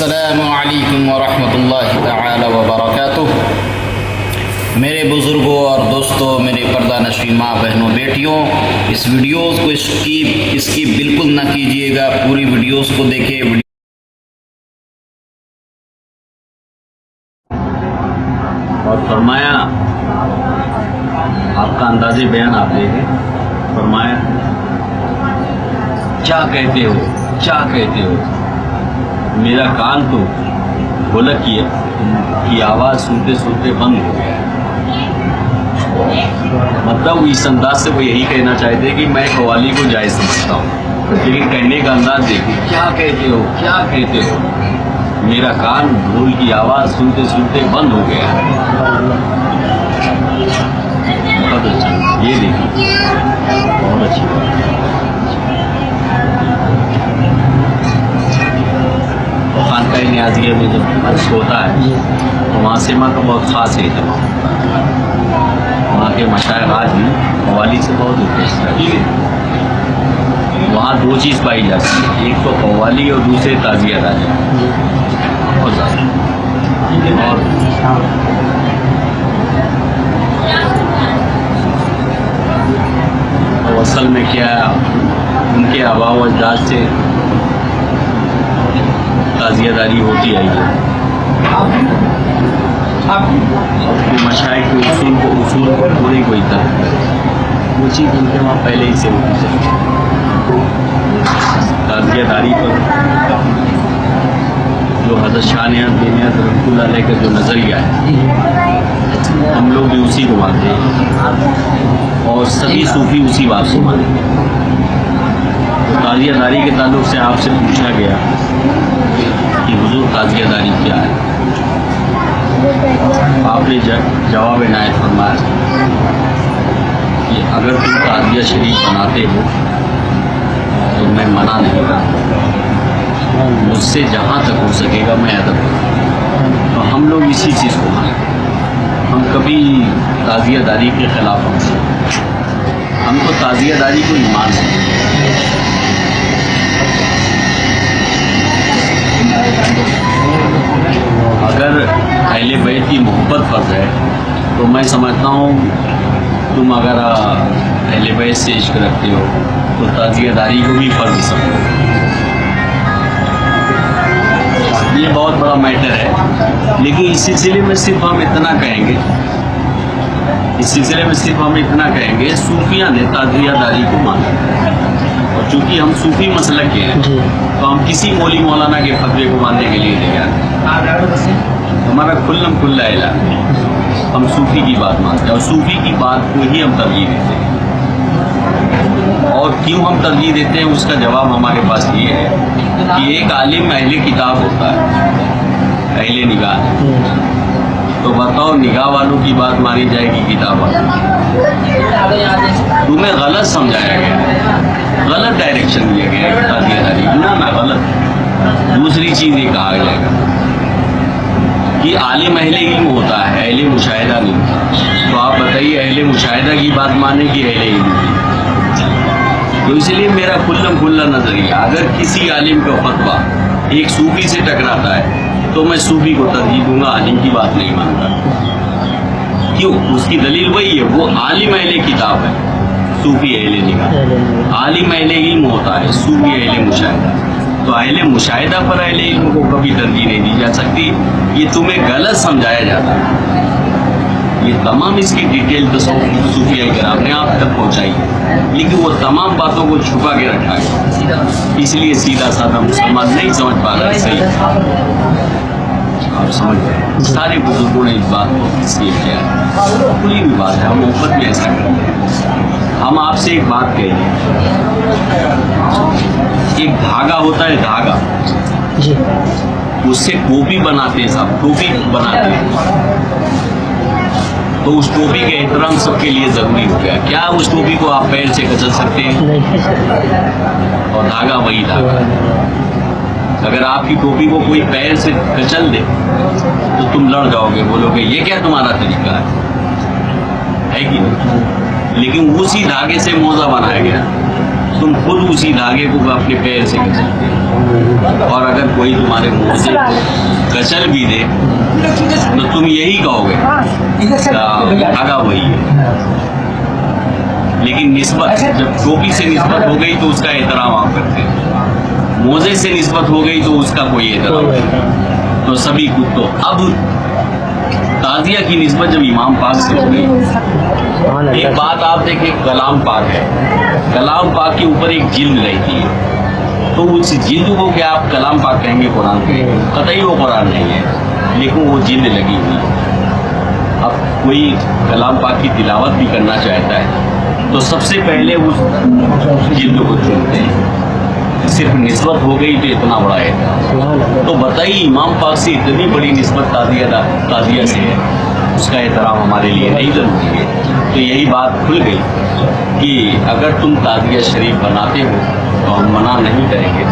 السلام علیکم ورحمۃ اللہ تعالی وبرکاتہ۔ میرے بزرگوں اور دوستوں، میرے پردہ نشین ماں بہنوں بیٹیوں، اس ویڈیوز کو اسکیپ بالکل نہ کیجیے گا، پوری ویڈیوز کو دیکھیں۔ اور فرمایا، آپ کا اندازِ بیان آپ دیکھیں، فرمایا کیا کہتے ہو، کیا کہتے ہو؟ میرا کان تو ڈھولک کی آواز سنتے سنتے بند ہو گیا۔ مطلب اس انداز سے وہ یہی کہنا چاہتے کہ میں قوالی کو جائز سمجھتا ہوں، لیکن کہنے کا انداز دیکھیں، کیا کہتے ہو، کیا کہتے ہو؟ میرا کان ڈھول کی آواز سنتے سنتے بند ہو گیا۔ بہت اچھا، یہ دیکھیں، بہت اچھی بات۔ خانقاہ نیازیہ میں جب عرص ہوتا ہے تو وہاں سیما کا بہت خاص اہتمام ہوتا ہے۔ وہاں کے مشائخ آج بھی قوالی سے بہت متاثر ہیں۔ وہاں دو چیز پائی جاتی ہے، ایک تو قوالی اور دوسرے تعزیہ داری، بہت زیادہ۔ اور اصل میں کیا ان کے آباء و اجداد سے تعزیہ داری ہوتی آئی ہے۔ مشائخ کے اصول کو پوری کوئی طرح وہ چیز ان کے وہاں پہلے ہی سے ہوتی ہے۔ تعزیہ داری پر جو حضرت شاہ نیاز بینیاز رحمۃ اللہ علیہ کا جو نظریہ ہے، ہم لوگ بھی اسی کو مانتے ہیں اور سبھی صوفی اسی بات کو مانتے ہیں۔ تعزیہ داری کے تعلق سے آپ سے پوچھا گیا کہ حضور تعزیہ داری کیا ہے؟ آپ نے جواب عنایت فرمایا کہ اگر تم تعزیہ شریف بناتے ہو تو میں منع نہیں کرتا، مجھ سے جہاں تک ہو سکے گا میں ادب کروں۔ تو ہم لوگ اسی چیز کو مانتے ہیں، ہم کبھی تعزیہ داری کے خلاف ہم تو تعزیہ داری کو ایمان سمجھتے ہیں۔ اگر اہل بیت کی محبت فرض ہے تو میں سمجھتا ہوں تم اگر اہل بیت سے عشق رکھتے ہو تو تعزیہ داری کو بھی فرض سمجھو۔ یہ بہت بڑا میٹر ہے، لیکن اس سلسلے میں صرف ہم اتنا کہیں گے، صوفیہ نے تعزیہ داری کو مانا، اور چونکہ ہم صوفی مسلک کے ہیں تو ہم کسی مولی مولانا کے فتوے کو ماننے کے لیے نہیں آتے۔ ہمارا کھلم کھلا اعلان ہے، ہم صوفی کی بات مانتے ہیں اور صوفی کی بات کو ہی ہم ترجیح دیتے ہیں۔ اور کیوں ہم ترجیح دیتے ہیں اس کا جواب ہمارے پاس یہ ہے کہ ایک عالم اہل کتاب ہوتا ہے، اہل نگاہ، تو بتاؤ نگاہ والوں کی بات مانی جائے گی کتاب والوں؟ تمہیں غلط سمجھایا گیا، غلط ڈائریکشن دیا گیا ہے تعزیہ داری، نہ غلط۔ دوسری چیز یہ کہا جائے گا کہ عالم اہل علم ہوتا ہے، اہل مشاہدہ نہیں ہوتا۔ تو آپ بتائیے اہل مشاہدہ کی بات مانے کہ اہل علم کی؟ تو اس لیے میرا کھلم کھلا نظریہ، اگر کسی عالم کا فتویٰ ایک صوفی سے ٹکراتا ہے تو میں صوفی کو ترجیح دوں گا، عالم کی بات نہیں مانتا۔ کیوں؟ اس کی دلیل وہی ہے، وہ عالم اہل کتاب ہے، صوفی اہل نگاہ۔ عالم اہل علم ہوتا ہے، صوفی اہل مشاہدہ۔ تو اہل مشاہدہ پر اہل علم کو کبھی ترجیح نہیں دی جا سکتی، یہ تمہیں غلط سمجھایا جاتا ہے۔ یہ تمام اس کی ڈیٹیل صوفیہ کرام نے آپ تک پہنچائی ہے، لیکن وہ تمام باتوں کو چھپا کے رکھا ہے، اس لیے سیدھا سادہ مسلمان نہیں سمجھ پا رہا ہے۔ صحیح آپ سمجھ گئے، سارے بزرگوں نے اس بات کو تسلیم کیا ہے، کھلی بھی بات ہے، ہم محبت میں ایسا کرتے ہیں۔ ہم آپ سے ایک بات کہیں گے، ایک دھاگا ہوتا ہے، دھاگا، اس سے ٹوپی بناتے ہیں، صاحب ٹوپی بناتے ہیں، تو اس ٹوپی کا احترام سب کے لیے ضروری ہو گیا۔ کیا اس ٹوپی کو آپ پیر سے کچل سکتے ہیں؟ اور دھاگا وہی دھاگا ہے۔ اگر آپ کی ٹوپی کو کوئی پیر سے کچل دے تو تم لڑ جاؤ گے، بولو گے یہ کیا تمہارا طریقہ ہے کہ نہیں؟ لیکن اسی دھاگے سے موزہ بنایا گیا، تم خود اسی دھاگے کو اپنے پیر سے کچلتے ہو، اور اگر کوئی تمہارے موزے کو کچل بھی دے تو تم یہی کہو گے دھاگا وہی ہے۔ لیکن نسبت جب ٹوپی سے نسبت ہو گئی تو اس کا احترام آپ کرتے ہیں، موزے سے نسبت ہو گئی تو اس کا کوئی احترام نہیں۔ تو سبھی کو تو اب تعزیہ کی نسبت جب امام پاک سے ہو گئی، ایک بات آپ دیکھیں، کلام پاک ہے، کلام پاک کے اوپر ایک جلد رہتی ہے، تو اس جلد کو کیا آپ کلام پاک کہیں گے قرآن کے؟ قطعی وہ قرآن نہیں ہے، لیکن وہ جلد لگی ہوئی ہے۔ اب کوئی کلام پاک کی تلاوت بھی کرنا چاہتا ہے تو سب سے پہلے اس جلد کو چنتے ہیں، صرف نسبت ہو گئی تو اتنا بڑا ہے۔ تو بتائیے امام پاک سے اتنی بڑی نسبت تعزیہ سے ہے، اس کا احترام ہمارے لیے نہیں ضروری ہے؟ تو یہی بات کھل گئی کہ اگر تم تعزیہ شریف بناتے ہو تو ہم منع نہیں کریں گے،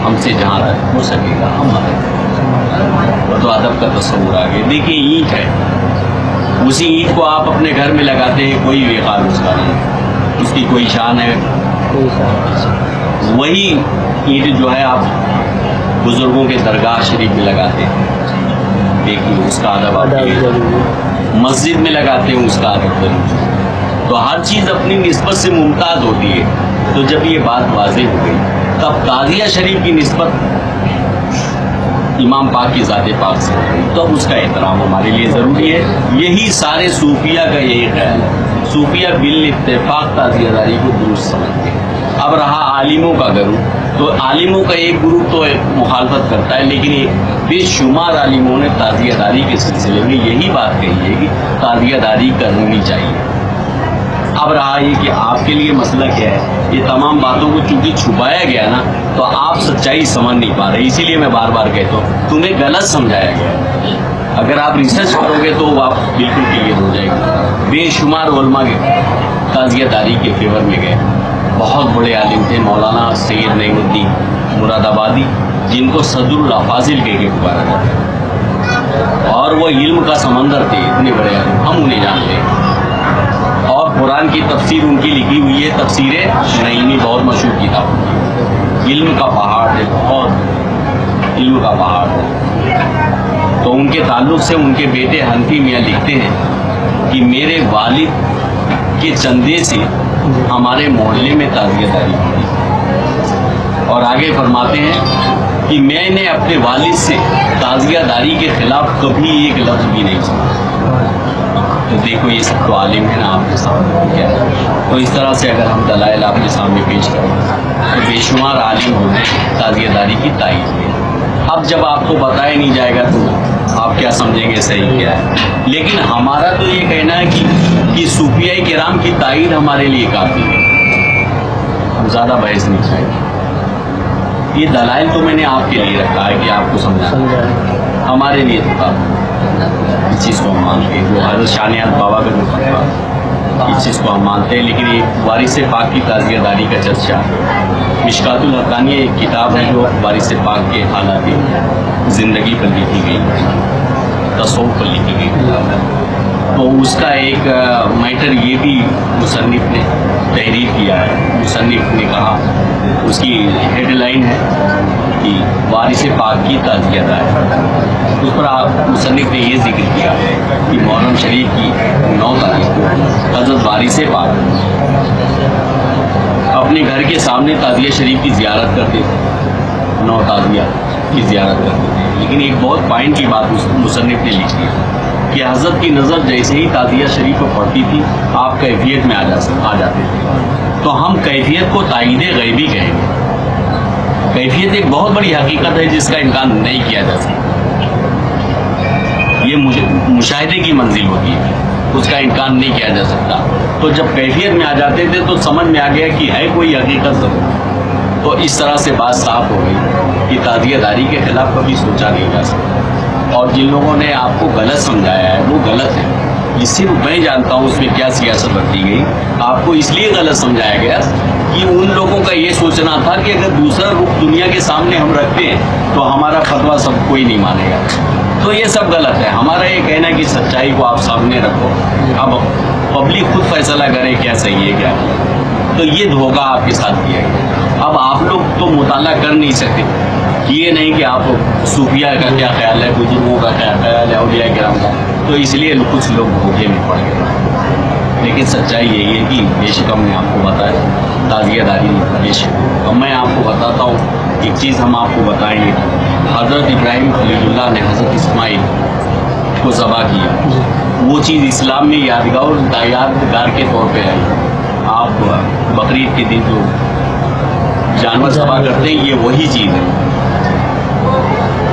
ہم سے جہاں تک ہو سکے گا ہم مدد کریں۔ تو ادب کا تصور آ گیا۔ دیکھیں اینٹ ہے، اسی اینٹ کو آپ اپنے گھر میں لگاتے ہیں، کوئی وقار اس کا نہیں، اس کی کوئی شان ہے؟ وہی اینٹ جو ہے آپ بزرگوں کے درگاہ شریف میں لگاتے ہیں، دیکھیے اس کا ادب آپ کے لیے، مسجد میں لگاتے ہیں اس کا ادب ضرور۔ تو ہر چیز اپنی نسبت سے ممتاز ہوتی ہے۔ تو جب یہ بات واضح ہو گئی تب تعزیہ شریف کی نسبت امام پاک کی ذات پاک سے، تو اب اس کا احترام ہمارے لیے ضروری ہے۔ یہی سارے صوفیہ کا یہی خیال ہے، صوفیہ بالاتفاق تعزیہ داری کو درست سمجھتے ہیں۔ اب رہا عالموں کا گروہ، تو عالموں کا ایک گروپ تو مخالفت کرتا ہے، لیکن بے شمار عالموں نے تعزیہ داری کے سلسلے میں یہی بات کہی ہے کہ تعزیہ داری کرنی چاہیے۔ اب رہا یہ کہ آپ کے لیے مسئلہ کیا ہے، یہ تمام باتوں کو چونکہ چھپایا گیا نا تو آپ سچائی سمجھ نہیں پا رہے، اسی لیے میں بار بار کہتا ہوں تمہیں غلط سمجھایا گیا ہے۔ اگر آپ ریسرچ کرو گے تو آپ بالکل کلیئر ہو جائے گا۔ بے شمار علماء تعزیہ داری کے فیور میں گئے، بہت بڑے عالم تھے مولانا سید نعیم الدین مراد آبادی، جن کو صدر الافاضل کہہ کے پکارا جاتا، اور وہ علم کا سمندر تھے، اتنے بڑے عالم، ہم انہیں جانتے ہیں۔ اور قرآن کی تفسیر ان کی لکھی ہوئی ہے، تفسیر نعیمی، بہت مشہور کتاب، علم کا پہاڑ ہے، بہت علم کا پہاڑ ہے۔ تو ان کے تعلق سے ان کے بیٹے حنفی میاں لکھتے ہیں کہ میرے والد کے چندے سے ہمارے محلے میں تعزیہ داری ہوئی، اور آگے فرماتے ہیں کہ میں نے اپنے والد سے تعزیہ داری کے خلاف کبھی ایک لفظ بھی نہیں سنا۔ تو دیکھو یہ سب تو عالم ہے نا آپ کے سامنے کیا ہے۔ تو اس طرح سے اگر ہم دلائل آپ کے سامنے پیش کریں تو بے شمار عالم ہوتے تعزیہ داری کی تائید ہے۔ اب جب آپ کو بتایا نہیں جائے گا تو آپ کیا سمجھیں گے صحیح کیا ہے؟ لیکن ہمارا تو یہ کہنا ہے کہ صوفیہ کرام کی تائید ہمارے لیے کافی ہے، ہم زیادہ بحث نہیں چاہیں گے۔ یہ دلائل تو میں نے آپ کے لیے رکھا ہے کہ آپ کو سمجھانا، ہمارے لیے تو کافی اس چیز کو ہم مانتے ہیں۔ جو حضرت شاہ نیاز بابا کا جو فتویٰ، اس چیز کو ہم مانتے ہیں۔ لیکن ایک وارث پاک کی تعزیہ داری کا چرچا، مشکات الحقانی ایک کتاب ہے جو وارث پاک کے حالات زندگی پر لکھی گئی، تصوف پر لکھی گئی کتاب ہے۔ تو اس کا ایک میٹر یہ بھی مصنف نے تحریر کیا ہے۔ مصنف نے کہا، اس کی ہیڈ لائن ہے کہ وارث پاک کی تعزیہ داری، اس پر مصنف نے یہ ذکر کیا ہے کہ محرم شریف کی 9 تاریخ کو حضرت وارث پاک اپنے گھر کے سامنے تعزیہ شریف کی زیارت کرتے تھے، 9 تعزیہ کی زیارت کرتے تھے۔ لیکن ایک بہت پوائنٹ کی بات مصنف نے لکھی ہے کہ حضرت کی نظر جیسے ہی تعزیہ شریف کو پڑتی تھی آپ کیفیت میں آ جاتے تھے۔ تو ہم کیفیت کو تائید غیبی کہیں گے۔ کیفیت ایک بہت بڑی حقیقت ہے جس کا انکار نہیں کیا جا سکتا، یہ مشاہدے کی منزل ہوتی ہے، اس کا انکار نہیں کیا جا سکتا۔ تو جب کیفیت میں آ جاتے تھے تو سمجھ میں آ گیا کہ ہے کوئی حقیقت ضرور۔ تو اس طرح سے بات صاف ہو گئی کہ تعزیہ داری کے خلاف کبھی سوچا نہیں جا سکتا، اور جن لوگوں نے آپ کو غلط سمجھایا ہے وہ غلط ہے۔ یہ صرف میں جانتا ہوں اس میں کیا سیاست رکھی گئی۔ آپ کو اس لیے غلط سمجھایا گیا کہ ان لوگوں کا یہ سوچنا تھا کہ اگر دوسرا رخ دنیا کے سامنے ہم رکھتے ہیں تو ہمارا فتویٰ سب کوئی نہیں مانے گا۔ تو یہ سب غلط ہے. ہمارا یہ کہنا ہے کہ سچائی کو آپ سامنے رکھو. اب پبلک خود فیصلہ کرے کیا صحیح ہے کیا. تو یہ دھوکہ آپ کے ساتھ کیا گیا. اب آپ لوگ تو مطالعہ کر نہیں سکتے. یہ نہیں کہ آپ صوفیہ کا کیا خیال ہے, بزرگوں کا کیا خیال ہے, اولیاء کرام کا, تو اس لیے کچھ لوگ دھوکے میں پڑ گئے. لیکن سچائی یہی ہے کہ بے شک ہم نے آپ کو بتایا تازیہ داری بے شک. اب میں آپ کو بتاتا ہوں ایک چیز ہم آپ کو بتائیں گے. حضرت ابراہیم خلیل اللہ نے حضرت اسماعیل کو ذبح کیا. وہ چیز اسلام میں یادگار کے طور پہ ہے. آپ بقرعید کے دن جو جانور ذبح کرتے ہیں یہ وہی چیز ہے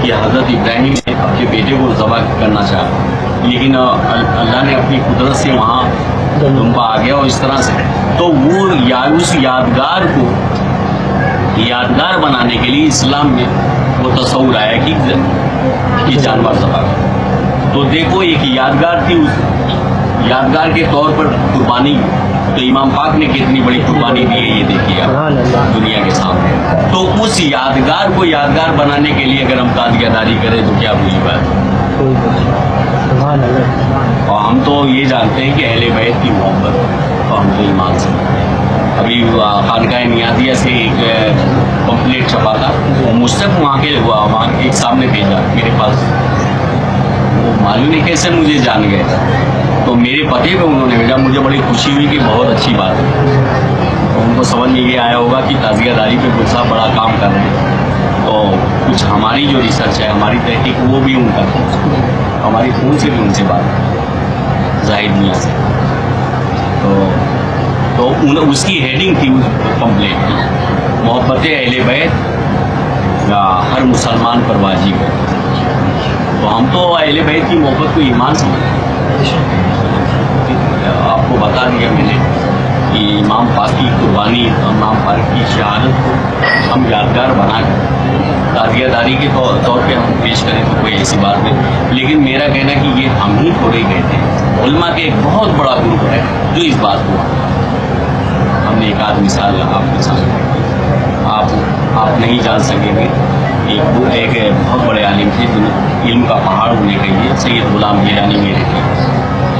کہ حضرت ابراہیم نے اپنے بیٹے کو ذبح کرنا چاہا, لیکن اللہ نے اپنی قدرت سے وہاں دمبا آ گیا اور اس طرح سے. تو وہ اس یادگار کو یادگار بنانے کے لیے اسلام میں وہ تصور آیا کہ جانور ذبح کرو. تو دیکھو ایک یادگار تھی, اس یادگار کے طور پر قربانی. تو امام پاک نے کتنی بڑی قربانی دی ہے یہ دیکھیے آپ دنیا کے سامنے. تو اس یادگار کو یادگار بنانے کے لیے اگر ہم تازیہ داری کریں تو کیا بری بات ہے. اور ہم تو یہ جانتے ہیں کہ اہل بیت کی محبت اور ہم تو ایمان سے. ابھی خانقاہ نیازیہ سے ایک پمفلیٹ چھپا تھا, مجھ تک وہاں ایک صاحب نے بھیجا میرے پاس. وہ معلوم نہیں کیسے مجھے جان گئے, تو میرے پتے پہ انہوں نے بھیجا. مجھے بڑی خوشی ہوئی کہ بہت اچھی بات ہے. تو ان کو سمجھ میں یہ آیا ہوگا کہ تازیہ داری پہ کچھ صاحب بڑا کام کر رہے ہیں. تو کچھ ہماری جو ریسرچ ہے, ہماری تحقیق, وہ بھی ان کا ہماری فون سے بھی ان سے بات زاہد میاں سے. تو اس کی ہیڈنگ تھی کمپلیٹ محبت اہل بیت یا ہر مسلمان پر واجب ہے. تو ہم تو اہل بیت کی محبت کو ایمان سمجھتے ہیں. آپ کو بتا دیا میں نے کہ امام پاک کی قربانی, امام پاک کی شہادت کو ہم یادگار بنا کر تازیہ داری کے طور پہ ہم پیش کریں تو کوئی ایسی بات نہیں. لیکن میرا کہنا ہے کہ یہ ہم ہی تھوڑے کہتے ہیں, علماء کے ایک بہت بڑا گروپ ہے جو اس بات کو ہم نے ایک آدھ مثال آپ کے سامنے. آپ نہیں جان سکیں گے. ایک بہت بڑے عالم تھے علم کا پہاڑ ہونے کے لیے سید غلام گیلانی میرے تھے.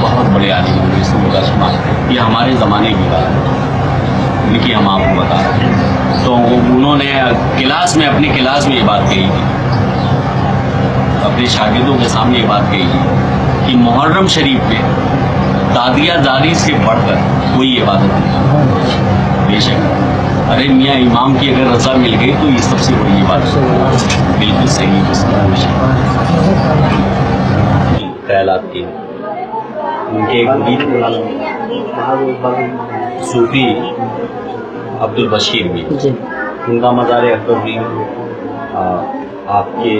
بہت بڑے عالم ہوئے اس کا شمار. یہ ہمارے زمانے کی بات ہے لیکن ہم آپ کو بتا رہے ہیں. تو انہوں نے اپنی کلاس میں یہ بات کہی تھی, اپنے شاگردوں کے سامنے یہ بات کہی تھی کہ محرم شریف میں تازیہ داری سے بڑھ کر کوئی عبادت نہیں. بے شک ارے میاں امام کی اگر رضا مل گئی تو یہ سب سے بڑی بات ہے. بالکل صحیح خیالات کی. ان کے ایک مرید صوفی عبد البشیر بھی, ان کا مزار اکبر بھی آپ کے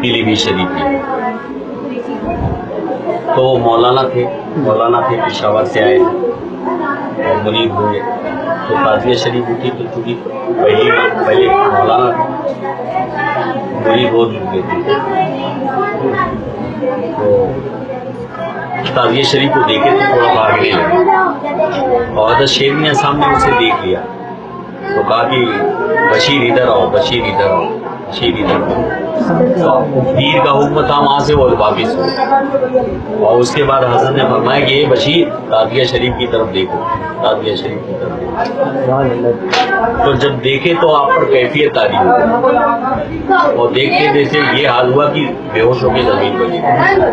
پیلی بھی شریف میں. تو مولانا تھے پشاور سے آئے اور مرید ہوئے. تو تازیہ شریف اٹھی تو چونکہ پہلے مولانا مرید ہو چکے تھے. تو تازیہ شریف کو دیکھے تو تھوڑا بھاگنے لگے اور حضرت شیر میاں صاحب نے اسے دیکھ لیا. تو کہا کہ بشیر ادھر آؤ, بشیر ادھر آؤ, بشیر ادھر آؤ. پیر کا حکم تھا وہاں سے وہ واپس ہو. اور اس کے بعد حضرت نے فرمایا کہ یہ بشیر تازیہ شریف کی طرف دیکھو, تازیہ شریف کی طرف دیکھو. تو جب دیکھے تو آپ پر کیفیت تاری ہو اور دیکھتے دیکھتے یہ حال ہوا کہ بے ہوش ہو کے زمین پر گرے.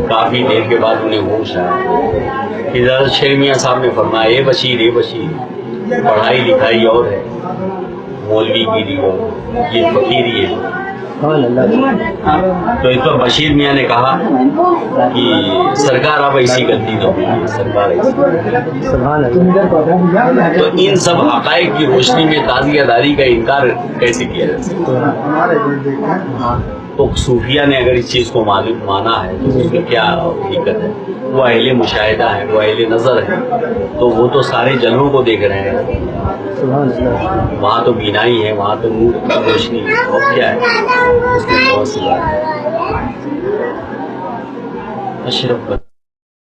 کافی دیر کے بعد انہیں ہوش آیا. حضرت شیر میاں صاحب نے فرمایا اے بشیر پڑھائی لکھائی اور ہے, مولوی گیری ہو, یہ فقیری ہے. تو اس پر بشیر میاں نے کہا کہ سرکار آپ ایسی غلطی تو سرکار ایسی. تو ان سب حقائق کی روشنی میں تازیہ داری کا انکار کیسے کیا جا سکتا؟ تو صوفیہ نے اگر اس چیز کو مانا ہے تو اس میں کیا حقیقت ہے. وہ اہل مشاہدہ ہے, وہ اہل نظر ہے, تو وہ تو سارے جلووں کو دیکھ رہے ہیں. وہاں تو بینائی ہے, وہاں تو نور کی روشنی ہے, اور کیا ہے اس میں بہت سی بات ہے. اشرف